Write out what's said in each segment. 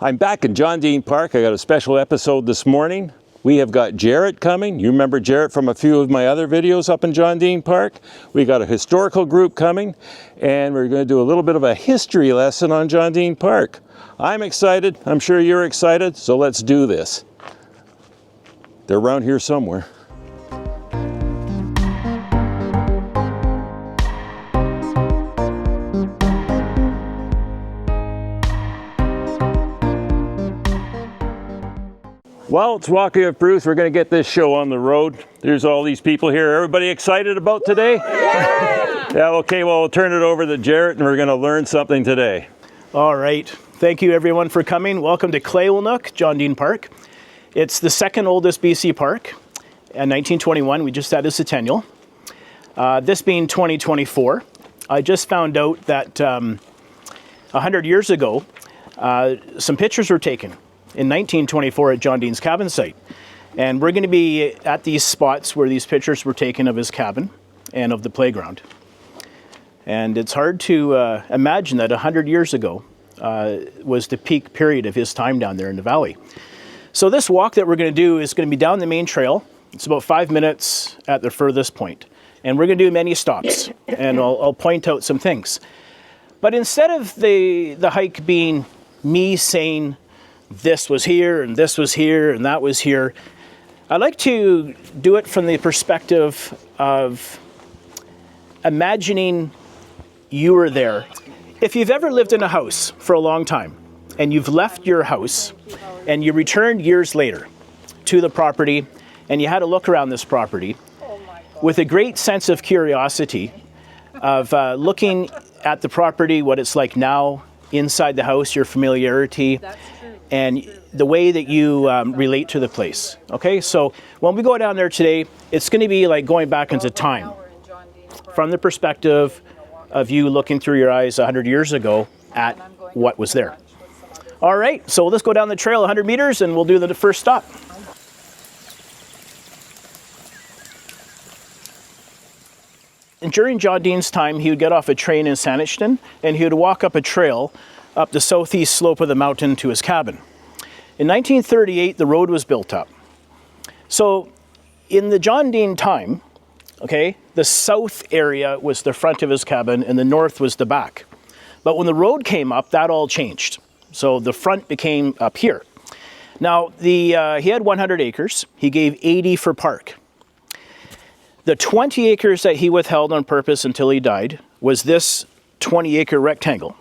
I'm back in John Dean Park. I got a special episode this morning. We have got Jarrett coming. You remember Jarrett from a few of my other videos up in John Dean Park. We got a historical group coming, and we're going to do a little bit of a history lesson on John Dean Park. I'm excited. I'm sure you're excited, so let's do this. They're around here somewhere. Well, it's Walking with Bruce. We're going to get this show on the road. There's all these people here. Everybody excited about today? Yeah, okay, well, we'll turn it over to Jarrett and we're going to learn something today. All right. Thank you, everyone, for coming. Welcome to Lauwelnew, John Dean Park. It's the second oldest BC park. In 1921, we just had a centennial. This being 2024, I just found out that 100 years ago, some pictures were taken in 1924 at John Dean's cabin site. And we're going to be at these spots where these pictures were taken of his cabin and of the playground. And it's hard to imagine that 100 years ago was the peak period of his time down there in the valley. So this walk that we're going to do is going to be down the main trail. It's about 5 minutes at the furthest point. And we're going to do many stops, and I'll point out some things. But instead of the hike being me saying, this was here, and this was here, and that was here, I'd like to do it from the perspective of imagining you were there. If you've ever lived in a house for a long time, and you've left your house, and you returned years later to the property, and you had a look around this property with a great sense of curiosity of looking at the property, what it's like now, inside the house, your familiarity, and the way that you relate to the place. Okay, so when we go down there today, it's going to be like going back into time from the perspective of you looking through your eyes 100 years ago at what was there. All right, so let's go down the trail 100 meters and we'll do the first stop. And during John Dean's time, he would get off a train in Saanich and he would walk up a trail up the southeast slope of the mountain to his cabin. In 1938, the road was built up. So in the John Dean time, okay, the south area was the front of his cabin and the north was the back. But when the road came up, that all changed. So the front became up here. Now, he had 100 acres. He gave 80 for park. The 20 acres that he withheld on purpose until he died was this 20-acre rectangle.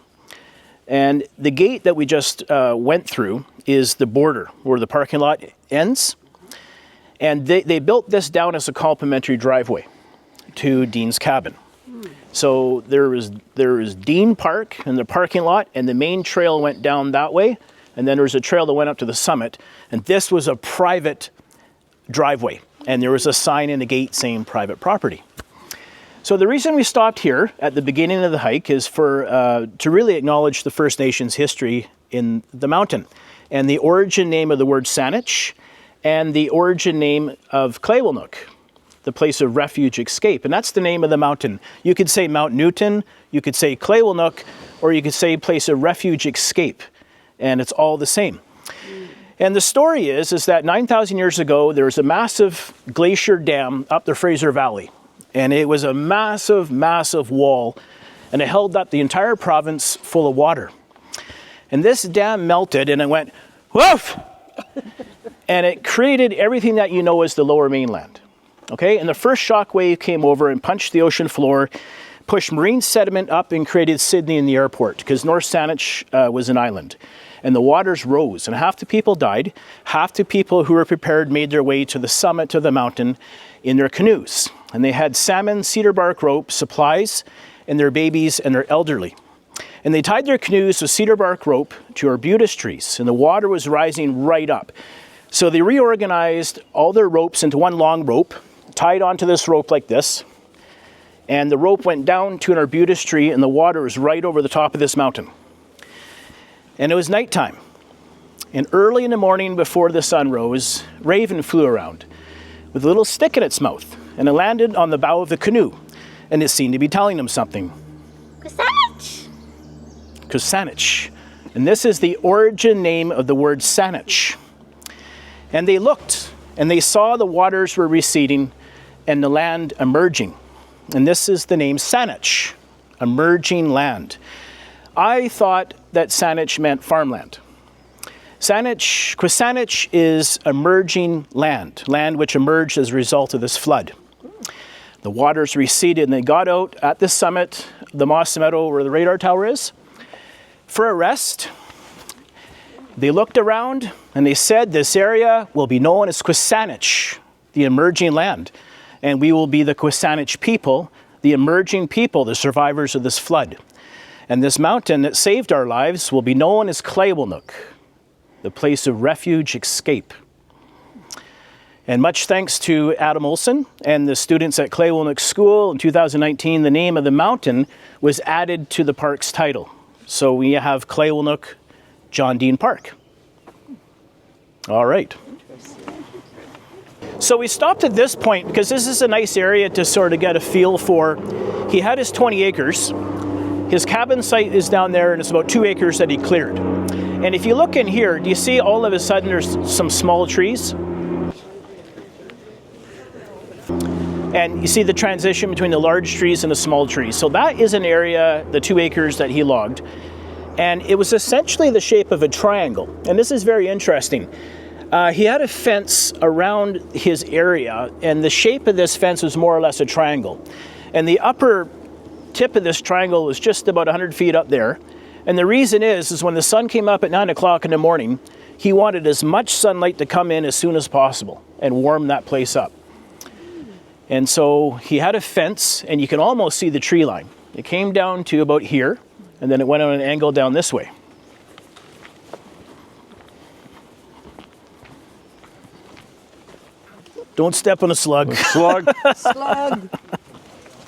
And the gate that we just went through is the border where the parking lot ends. And they built this down as a complimentary driveway to Dean's cabin. So there was Dean Park in the parking lot, and the main trail went down that way. And then there was a trail that went up to the summit. And this was a private driveway. And there was a sign in the gate saying private property. So the reason we stopped here at the beginning of the hike is to really acknowledge the First Nations history in the mountain and the origin name of the word Saanich and the origin name of Lauwelnew, the place of refuge escape. And that's the name of the mountain. You could say Mount Newton, you could say Lauwelnew, or you could say place of refuge escape. And it's all the same. And the story is that 9,000 years ago, there was a massive glacier dam up the Fraser Valley. And it was a massive, massive wall, and it held up the entire province full of water. And this dam melted, and it went, woof! And it created everything that you know as the lower mainland. Okay, and the first shock wave came over and punched the ocean floor, pushed marine sediment up, and created Sydney in the airport, because North Saanich was an island. And the waters rose, and half the people died. Half the people who were prepared made their way to the summit of the mountain in their canoes. And they had salmon, cedar bark rope, supplies, and their babies and their elderly. And they tied their canoes with cedar bark rope to arbutus trees, and the water was rising right up. So they reorganized all their ropes into one long rope, tied onto this rope like this, and the rope went down to an arbutus tree, and the water was right over the top of this mountain. And it was nighttime. And early in the morning before the sun rose, Raven flew around with a little stick in its mouth, and it landed on the bow of the canoe, and it seemed to be telling him something. Kusanich! Kusanich. And this is the origin name of the word Saanich. And they looked, and they saw the waters were receding and the land emerging. And this is the name Saanich, emerging land. I thought that Saanich meant farmland. Saanich is emerging land, land which emerged as a result of this flood. The waters receded and they got out at the summit, the moss meadow where the radar tower is, for a rest. They looked around and they said this area will be known as Saanich, the emerging land. And we will be the Saanich people, the emerging people, the survivors of this flood. And this mountain that saved our lives will be known as Lauwelnew, the place of refuge, escape. And much thanks to Adam Olson and the students at Lauwelnew School in 2019, the name of the mountain was added to the park's title. So we have Lauwelnew John Dean Park. All right. So we stopped at this point because this is a nice area to sort of get a feel for. He had his 20 acres. His cabin site is down there and it's about 2 acres that he cleared. And if you look in here, do you see all of a sudden there's some small trees? And you see the transition between the large trees and the small trees. So that is an area, the 2 acres that he logged. And it was essentially the shape of a triangle. And this is very interesting. He had a fence around his area, and the shape of this fence was more or less a triangle. And the upper tip of this triangle was just about 100 feet up there. And the reason is when the sun came up at 9 o'clock in the morning, he wanted as much sunlight to come in as soon as possible and warm that place up. And so he had a fence, and you can almost see the tree line. It came down to about here, and then it went on an angle down this way. Don't step on a slug. Slug. Slug.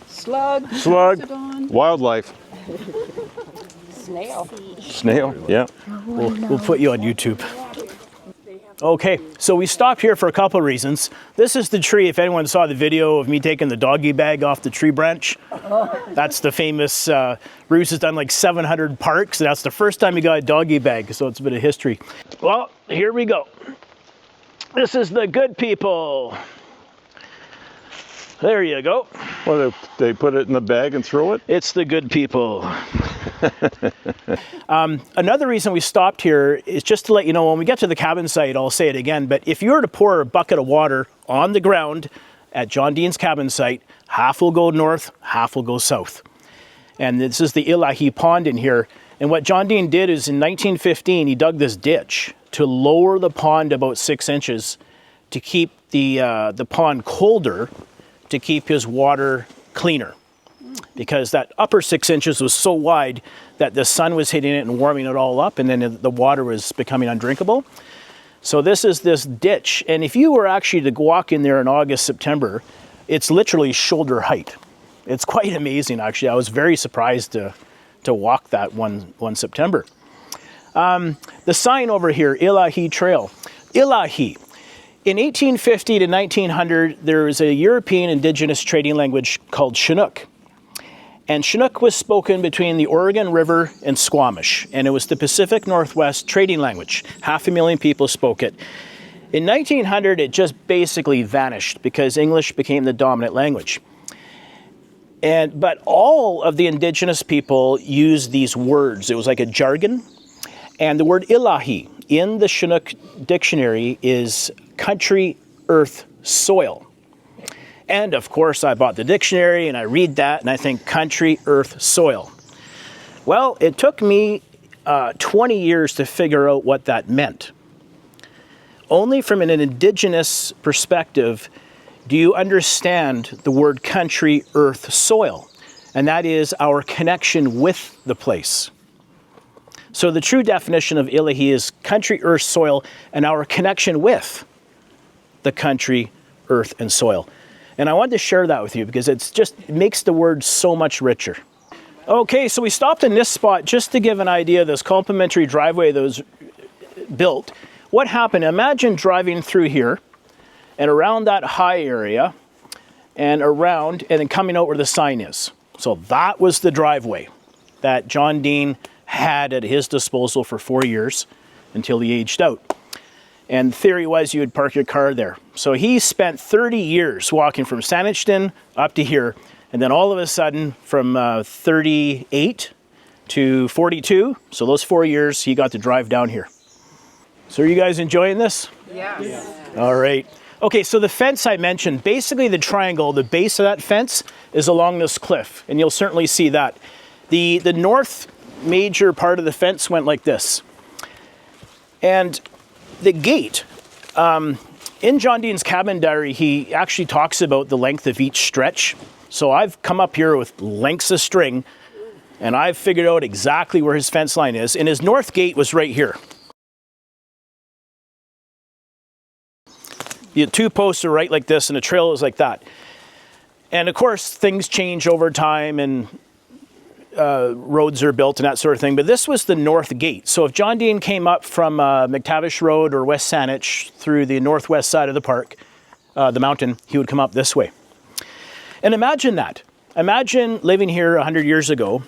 Slug. Slug. Wildlife. Snail. Snail, yeah. We'll put you on YouTube. Okay, so we stopped here for a couple of reasons. This is the tree, if anyone saw the video of me taking the doggy bag off the tree branch. That's the famous, Bruce has done like 700 parks, and that's the first time he got a doggy bag, so it's a bit of history. Well, here we go. This is the good people. There you go. Well, they put it in the bag and throw it? It's the good people. Another reason we stopped here is just to let you know, when we get to the cabin site, I'll say it again, but if you were to pour a bucket of water on the ground at John Dean's cabin site, half will go north, half will go south. And this is the Ilahi Pond in here. And what John Dean did is in 1915, he dug this ditch to lower the pond about 6 inches to keep the pond colder, to keep his water cleaner. Because that upper 6 inches was so wide that the sun was hitting it and warming it all up, and then the water was becoming undrinkable. So this is this ditch, and if you were actually to walk in there in August, September, it's literally shoulder height. It's quite amazing, actually. I was very surprised to walk that one September. The sign over here, Ilahi Trail. Ilahi. In 1850 to 1900, there was a European indigenous trading language called Chinook. And Chinook was spoken between the Oregon River and Squamish, and it was the Pacific Northwest trading language. 500,000 people spoke it. In 1900, it just basically vanished because English became the dominant language. But all of the indigenous people used these words. It was like a jargon. And the word Ilahi in the Chinook dictionary is country, earth, soil. And of course, I bought the dictionary and I read that and I think country, earth, soil. Well, it took me 20 years to figure out what that meant. Only from an indigenous perspective do you understand the word country, earth, soil. And that is our connection with the place. So the true definition of Ilahi is country, earth, soil, and our connection with the country, earth, and soil. And I wanted to share that with you because it makes the word so much richer. Okay, so we stopped in this spot just to give an idea of this complimentary driveway that was built. What happened? Imagine driving through here and around that high area and around and then coming out where the sign is. So that was the driveway that John Dean had at his disposal for 4 years until he aged out. And the theory was you would park your car there. So he spent 30 years walking from Saanich up to here. And then all of a sudden, from 38 to 42, so those 4 years, he got to drive down here. So are you guys enjoying this? Yes. All right. Okay, so the fence I mentioned, basically the triangle, the base of that fence is along this cliff, and you'll certainly see that. The north major part of the fence went like this. And the gate, in John Dean's cabin diary, he actually talks about the length of each stretch. So I've come up here with lengths of string, and I've figured out exactly where his fence line is, and his north gate was right here. The two posts are right like this, and the trail is like that. And of course, things change over time, and roads are built and that sort of thing. But this was the north gate. So if John Dean came up from McTavish Road or West Saanich through the northwest side of the park, the mountain, he would come up this way. And imagine that. Imagine living here 100 years ago,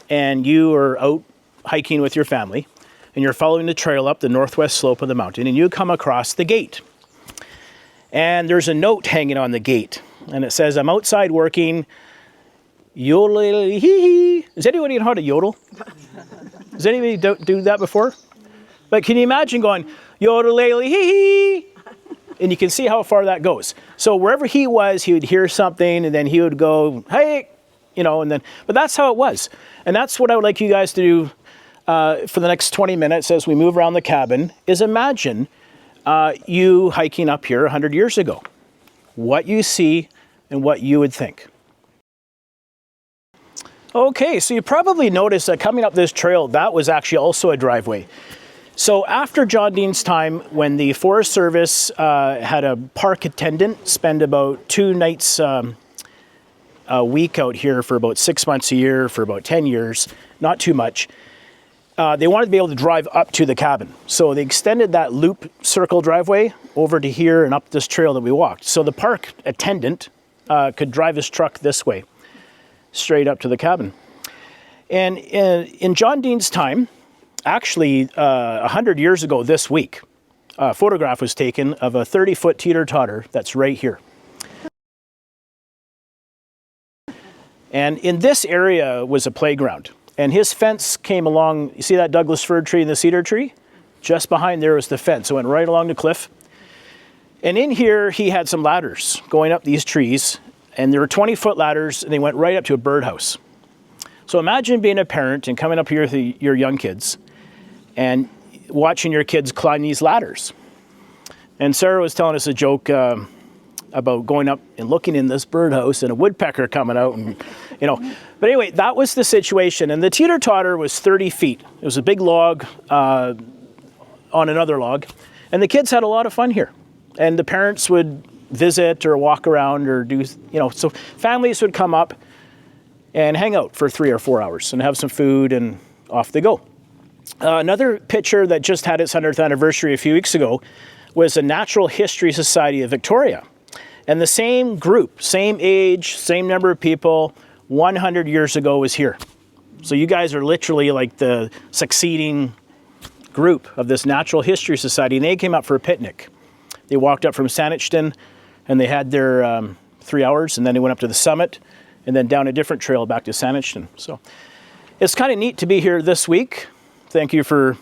and you are out hiking with your family, and you're following the trail up the northwest slope of the mountain, and you come across the gate. And there's a note hanging on the gate, and it says, "I'm outside working, yodel hee hee." Does anybody know how to yodel? Does anybody do that before? But can you imagine going, yodel hee hee? And you can see how far that goes. So wherever he was, he would hear something, and then he would go, hey, you know, and then, but that's how it was. And that's what I would like you guys to do for the next 20 minutes as we move around the cabin, is imagine you hiking up here 100 years ago, what you see and what you would think. Okay, so you probably noticed that coming up this trail, that was actually also a driveway. So after John Dean's time, when the Forest Service had a park attendant spend about 2 nights a week out here for about 6 months a year for about 10 years, not too much, they wanted to be able to drive up to the cabin. So they extended that loop circle driveway over to here and up this trail that we walked. So the park attendant could drive his truck this way, straight up to the cabin. And in John Dean's time, actually 100 years ago this week, a photograph was taken of a 30-foot teeter-totter that's right here. And in this area was a playground. And his fence came along, you see that Douglas fir tree and the cedar tree? Just behind there was the fence. It went right along the cliff. And in here, he had some ladders going up these trees. And there were 20-foot ladders, and they went right up to a birdhouse. So imagine being a parent and coming up here with your young kids and watching your kids climb these ladders. And Sarah was telling us a joke about going up and looking in this birdhouse and a woodpecker coming out, and you know. But anyway, that was the situation. And the teeter-totter was 30 feet. It was a big log on another log. And the kids had a lot of fun here. And the parents would visit or walk around or do, you know, so families would come up and hang out for 3 or 4 hours and have some food, and off they go. Another picture that just had its 100th anniversary a few weeks ago was the Natural History Society of Victoria. And the same group, same age, same number of people, 100 years ago was here. So you guys are literally like the succeeding group of this Natural History Society, and they came up for a picnic. They walked up from Saanich, and they had their 3 hours, and then they went up to the summit, and then down a different trail back to Saanich. So it's kind of neat to be here this week. Thank you for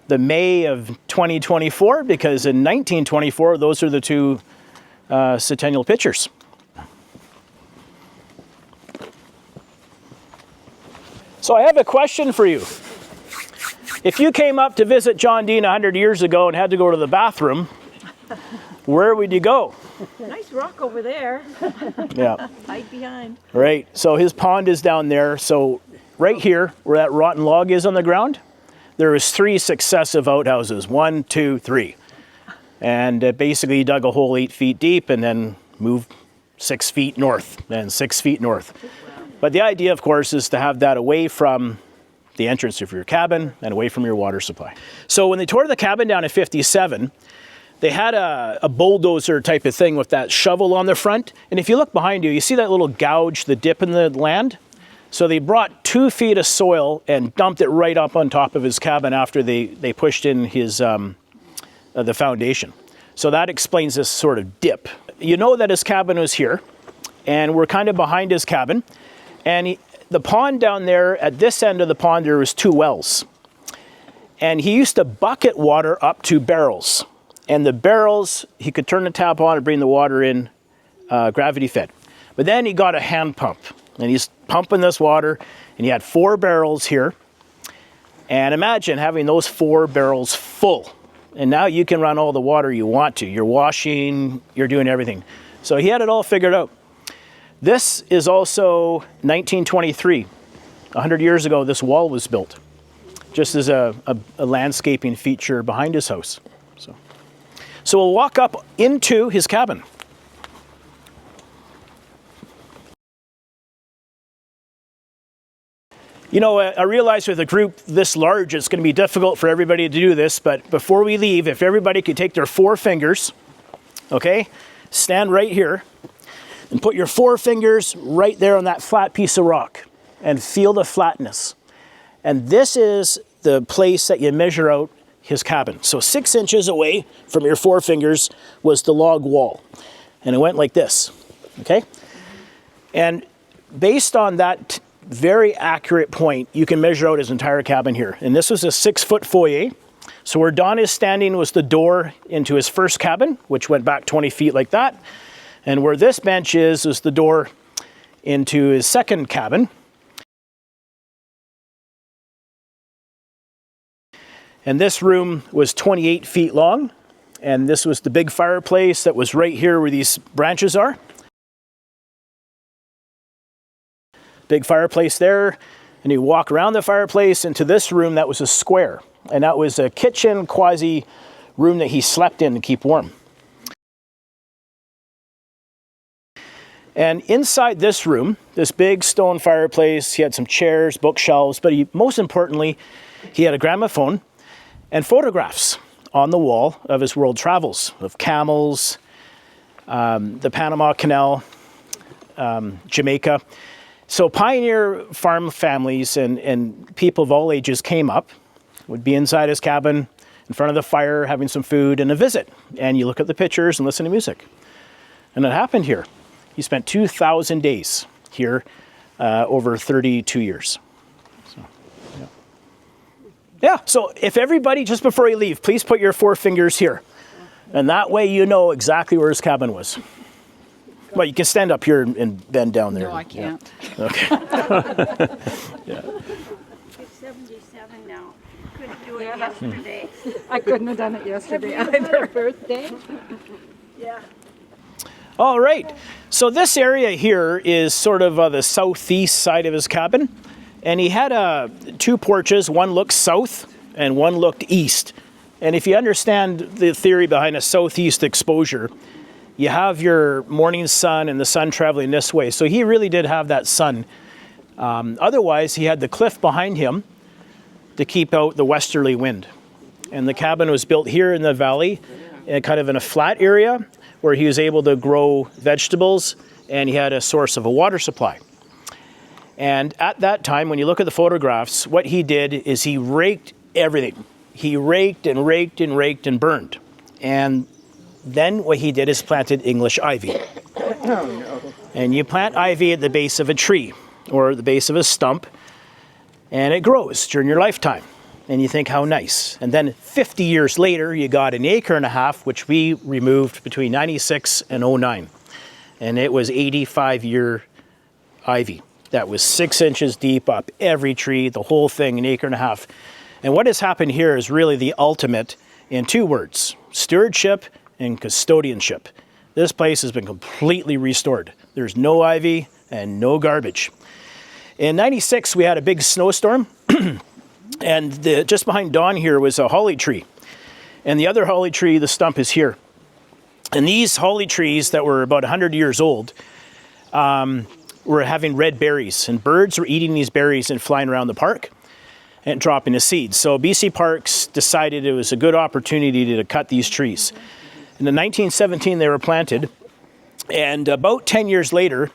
the May of 2024, because in 1924, those are the two centennial pictures. So I have a question for you. If you came up to visit John Dean 100 years ago and had to go to the bathroom, where would you go? Nice rock over there. Yeah. Hide behind. Right. So his pond is down there. So right here, where that rotten log is on the ground, there was 3 successive outhouses. 1, 2, 3. And basically he dug a hole 8 feet deep and then moved 6 feet north and 6 feet north. But the idea, of course, is to have that away from the entrance of your cabin and away from your water supply. So when they tore the cabin down in 57, they had a bulldozer type of thing with that shovel on the front. And if you look behind you, you see that little gouge, the dip in the land? So they brought 2 feet of soil and dumped it right up on top of his cabin after they pushed in his the foundation. So that explains this sort of dip. You know that his cabin was here, and we're kind of behind his cabin. And the pond down there, at this end of the pond, there was 2 wells. And he used to bucket water up to barrels. And the barrels, he could turn the tap on and bring the water in gravity fed. But then he got a hand pump. And he's pumping this water, and he had 4 barrels here. And imagine having those 4 barrels full. And now you can run all the water you want to. You're washing, you're doing everything. So he had it all figured out. This is also 1923. 100 years ago, this wall was built, just as a landscaping feature behind his house. So we'll walk up into his cabin. You know, I realize with a group this large, it's going to be difficult for everybody to do this, but before we leave, if everybody could take their 4 fingers, okay, stand right here, and put your 4 fingers right there on that flat piece of rock, and feel the flatness. And this is the place that you measure out his cabin. So 6 inches away from your 4 fingers was the log wall, and it went like this, okay? And based on that very accurate point, you can measure out his entire cabin here. And this was a 6-foot foyer. So where Don is standing was the door into his first cabin, which went back 20 feet like that. And where this bench is the door into his second cabin. And this room was 28 feet long. And this was the big fireplace that was right here where these branches are. Big fireplace there, and you walk around the fireplace into this room that was a square, and that was a kitchen quasi room that he slept in to keep warm. And inside this room, this big stone fireplace, he had some chairs, bookshelves, but most importantly, he had a gramophone and photographs on the wall of his world travels, of camels, the Panama Canal, Jamaica. So pioneer farm families and people of all ages came up, would be inside his cabin, in front of the fire, having some food and a visit. And you look at the pictures and listen to music. And it happened here. He spent 2,000 days here over 32 years. So, yeah, so if everybody, just before you leave, please put your 4 fingers here. And that way you know exactly where his cabin was. Well, you can stand up here and bend down there. No, I can't. Yeah. Okay. Yeah. He's 77 now. Couldn't do it yesterday. I couldn't have done it yesterday either. Birthday? Yeah. All right. So this area here is sort of the southeast side of his cabin. And he had 2 porches. One looked south and one looked east. And if you understand the theory behind a southeast exposure, you have your morning sun and the sun traveling this way. So he really did have that sun. Otherwise, he had the cliff behind him to keep out the westerly wind. And the cabin was built here in the valley, kind of in a flat area where he was able to grow vegetables, and he had a source of a water supply. And at that time, when you look at the photographs, what he did is he raked everything. He raked and raked and raked and burned. And then what he did is planted English ivy. And you plant ivy at the base of a tree or the base of a stump, and it grows during your lifetime. And you think, how nice. And then 50 years later, you got 1.5 acres, which we removed between 96 and 09. And it was 85-year ivy. That was 6 inches deep up every tree, the whole thing, 1.5 acres. And what has happened here is really the ultimate in 2 words: stewardship and custodianship. This place has been completely restored. There's no ivy and no garbage. In 96, we had a big snowstorm, and just behind Don here was a holly tree. And the other holly tree, the stump, is here. And these holly trees that were about 100 years old were having red berries, and birds were eating these berries and flying around the park and dropping the seeds. So BC Parks decided it was a good opportunity to cut these trees. In 1917, they were planted, and about 10 years later,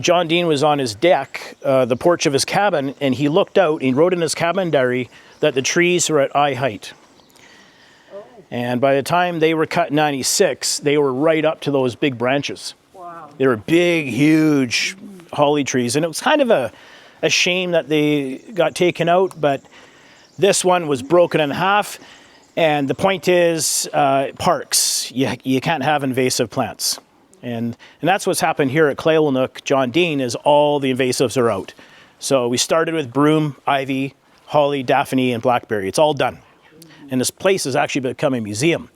John Dean was on his deck, the porch of his cabin, and he looked out and he wrote in his cabin diary that the trees were at eye height. And by the time they were cut in 96, they were right up to those big branches. Wow. They were big, huge holly trees. And it was kind of a shame that they got taken out, but this one was broken in half. And the point is, parks, you can't have invasive plants. And that's what's happened here at Lauwelnew, John Dean, is all the invasives are out. So we started with broom, ivy, holly, daphne, and blackberry. It's all done. And this place has actually become a museum.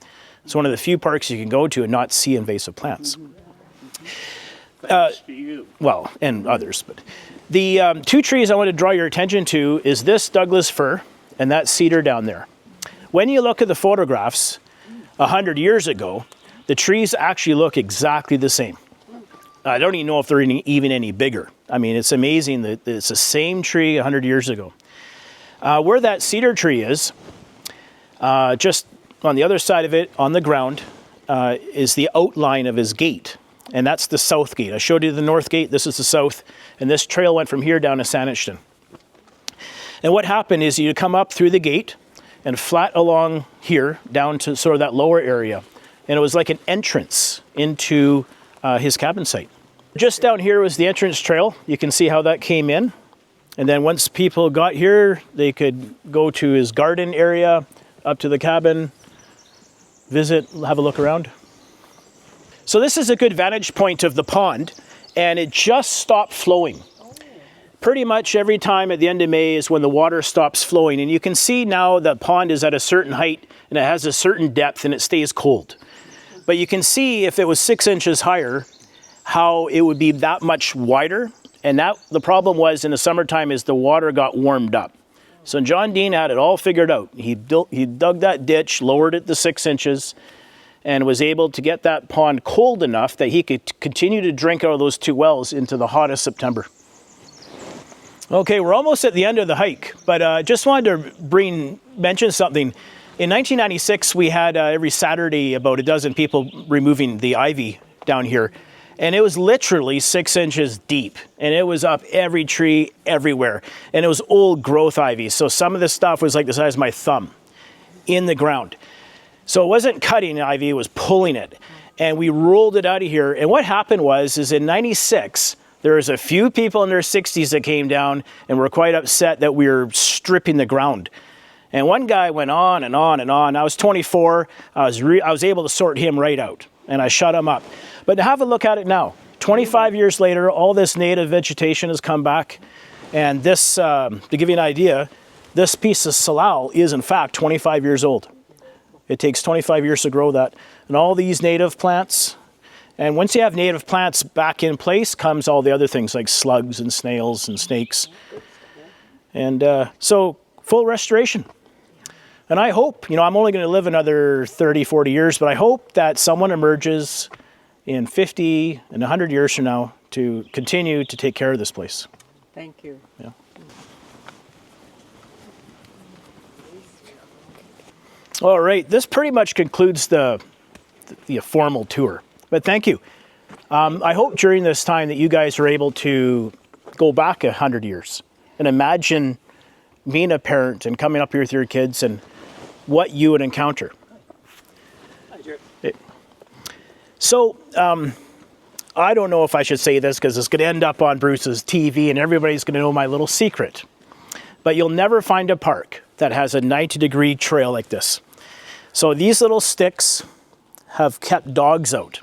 It's one of the few parks you can go to and not see invasive plants. Well, and others. But the two trees I want to draw your attention to is this Douglas fir and that cedar down there. When you look at the photographs 100 years ago, the trees actually look exactly the same. I don't even know if they're even any bigger. I mean, it's amazing that it's the same tree 100 years ago. Where that cedar tree is, just on the other side of it, on the ground, is the outline of his gate. And that's the south gate. I showed you the north gate, this is the south, and this trail went from here down to Saanich. And what happened is you come up through the gate and flat along here, down to sort of that lower area. And it was like an entrance into his cabin site. Just down here was the entrance trail. You can see how that came in. And then once people got here, they could go to his garden area, up to the cabin, visit, have a look around. So this is a good vantage point of the pond, and it just stopped flowing. Pretty much every time at the end of May is when the water stops flowing. And you can see now the pond is at a certain height and it has a certain depth and it stays cold. But you can see if it was 6 inches higher, how it would be that much wider. And that the problem was in the summertime is the water got warmed up. So John Dean had it all figured out. He dug that ditch, lowered it to 6 inches, and was able to get that pond cold enough that he could continue to drink out of those two wells into the hottest September. Okay, we're almost at the end of the hike, but just wanted to mention something. In 1996, we had every Saturday about a dozen people removing the ivy down here. And it was literally 6 inches deep. And it was up every tree, everywhere. And it was old growth ivy. So some of this stuff was like the size of my thumb in the ground. So it wasn't cutting ivy, it was pulling it. And we rolled it out of here. And what happened is in 96, there was a few people in their 60s that came down and were quite upset that we were stripping the ground. And one guy went on and on and on. I was 24. I was able to sort him right out. And I shut him up. But have a look at it now. 25 years later, all this native vegetation has come back. And this, to give you an idea, this piece of salal is in fact 25 years old. It takes 25 years to grow that. And all these native plants, and once you have native plants back in place, comes all the other things like slugs and snails and snakes. And so full restoration. And I hope, I'm only going to live another 30, 40 years, but I hope that someone emerges in 50 and 100 years from now to continue to take care of this place. Thank you. Yeah. All right, this pretty much concludes the formal tour, but thank you. I hope during this time that you guys are able to go back 100 years and imagine being a parent and coming up here with your kids and what you would encounter. So, I don't know if I should say this because it's going to end up on Bruce's TV and everybody's going to know my little secret. But you'll never find a park that has a 90-degree trail like this. So these little sticks have kept dogs out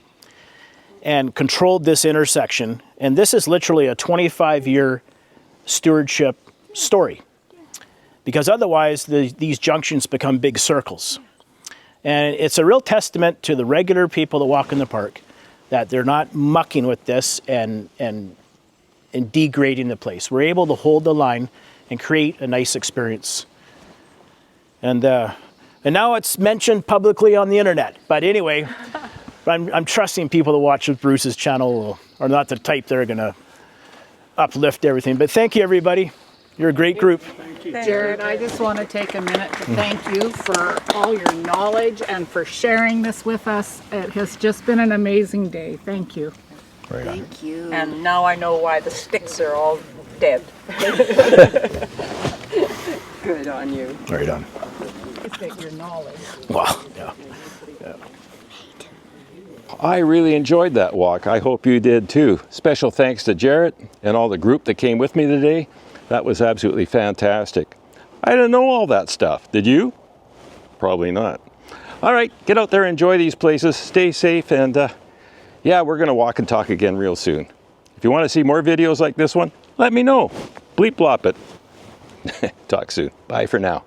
and controlled this intersection. And this is literally a 25-year stewardship story. Because otherwise, these junctions become big circles. And it's a real testament to the regular people that walk in the park that they're not mucking with this and degrading the place. We're able to hold the line and create a nice experience. And now it's mentioned publicly on the internet. But anyway, I'm trusting people to watch Bruce's channel are not the type that are going to uplift everything. But thank you, everybody. You're a great group. Jared, I just want to take a minute to thank you for all your knowledge and for sharing this with us. It has just been an amazing day. Thank you. Right on. Thank you. And now I know why the sticks are all dead. Good on you. Right on. Appreciate your knowledge. Wow. Yeah. I really enjoyed that walk. I hope you did too. Special thanks to Jarrett and all the group that came with me today. That was absolutely fantastic. I didn't know all that stuff. Did you? Probably not. All right, get out there, enjoy these places, stay safe, and yeah, we're going to walk and talk again real soon. If you want to see more videos like this one, let me know. Bleep blop it. Talk soon. Bye for now.